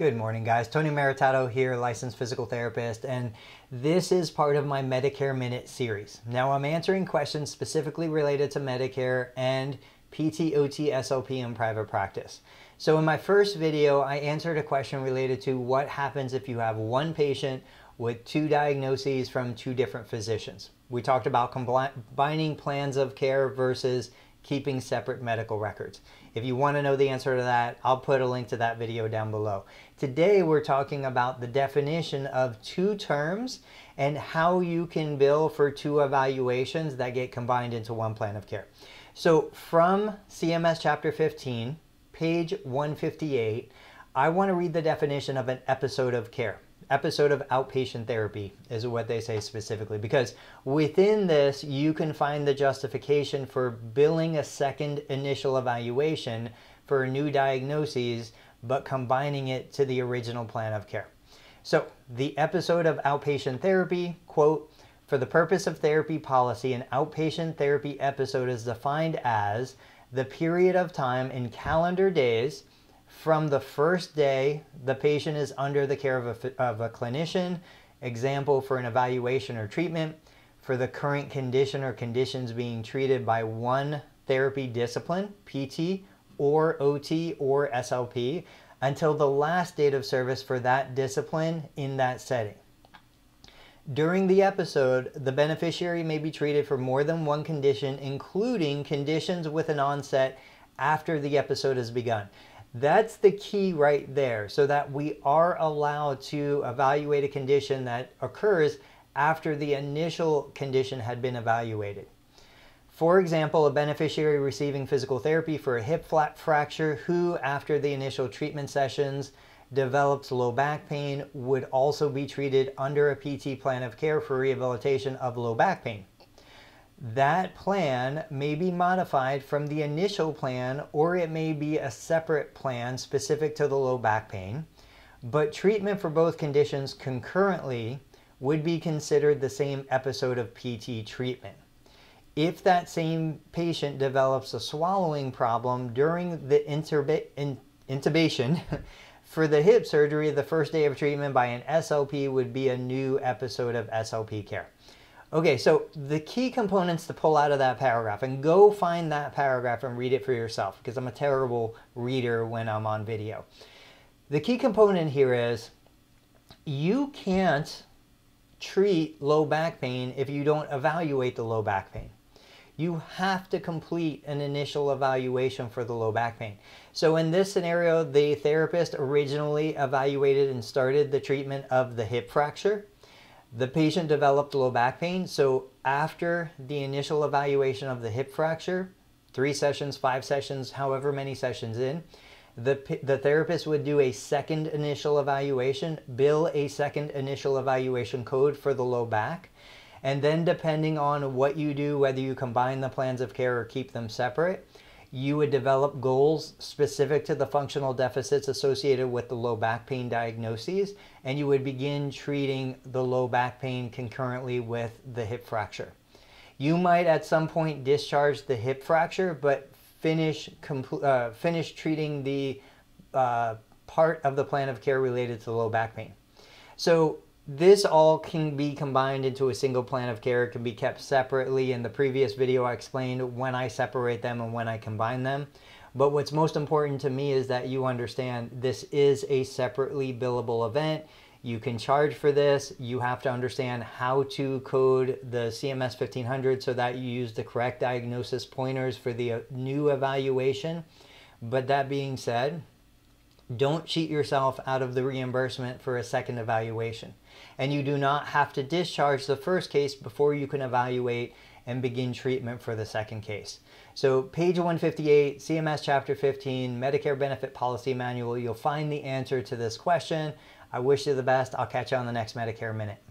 Good morning, guys. Tony Maritato here, licensed physical therapist, and this is part of my Medicare Minute series. Now, I'm answering questions specifically related to Medicare and PT, OT, SLP in private practice. So in my first video, I answered a question related to what happens if you have one patient with two diagnoses from two different physicians. We talked about combining plans of care versus keeping separate medical records. If you want to know the answer to that, I'll put a link to that video down below. Today, we're talking about the definition of two terms and how you can bill for two evaluations that get combined into one plan of care. So from CMS Chapter 15, page 158, I want to read the definition of an episode of care. Episode of outpatient therapy is what they say specifically, because within this you can find the justification for billing a second initial evaluation for new diagnoses but combining it to the original plan of care. So the episode of outpatient therapy, quote, for the purpose of therapy policy, an outpatient therapy episode is defined as the period of time in calendar days from the first day the patient is under the care of a clinician, example for an evaluation or treatment, for the current condition or conditions being treated by one therapy discipline, PT or OT or SLP, until the last date of service for that discipline in that setting. During the episode, the beneficiary may be treated for more than one condition, including conditions with an onset after the episode has begun. That's the key right there, so that we are allowed to evaluate a condition that occurs after the initial condition had been evaluated. For example, a beneficiary receiving physical therapy for a hip fracture who, after the initial treatment sessions, develops low back pain would also be treated under a PT plan of care for rehabilitation of low back pain. That plan may be modified from the initial plan, or it may be a separate plan specific to the low back pain, but treatment for both conditions concurrently would be considered the same episode of PT treatment. If that same patient develops a swallowing problem during the intubation for the hip surgery, the first day of treatment by an SLP would be a new episode of SLP care. Okay, so the key components to pull out of that paragraph, and go find that paragraph and read it for yourself, because I'm a terrible reader when I'm on video. The key component here is you can't treat low back pain if you don't evaluate the low back pain. You have to complete an initial evaluation for the low back pain. So in this scenario, the therapist originally evaluated and started the treatment of the hip fracture. The patient developed low back pain, so after the initial evaluation of the hip fracture, 3 sessions, 5 sessions, however many sessions in, the therapist would do a second initial evaluation, bill a second initial evaluation code for the low back, and then depending on what you do, whether you combine the plans of care or keep them separate, you would develop goals specific to the functional deficits associated with the low back pain diagnoses, and you would begin treating the low back pain concurrently with the hip fracture. You might at some point discharge the hip fracture, but finish treating the part of the plan of care related to low back pain. So this all can be combined into a single plan of care. It can be kept separately. In the previous video, I explained when I separate them and when I combine them. But what's most important to me is that you understand this is a separately billable event. You can charge for this. You have to understand how to code the CMS 1500 so that you use the correct diagnosis pointers for the new evaluation. But that being said, don't cheat yourself out of the reimbursement for a second evaluation. And you do not have to discharge the first case before you can evaluate and begin treatment for the second case. So page 158, CMS Chapter 15, Medicare Benefit Policy Manual, you'll find the answer to this question. I wish you the best. I'll catch you on the next Medicare Minute.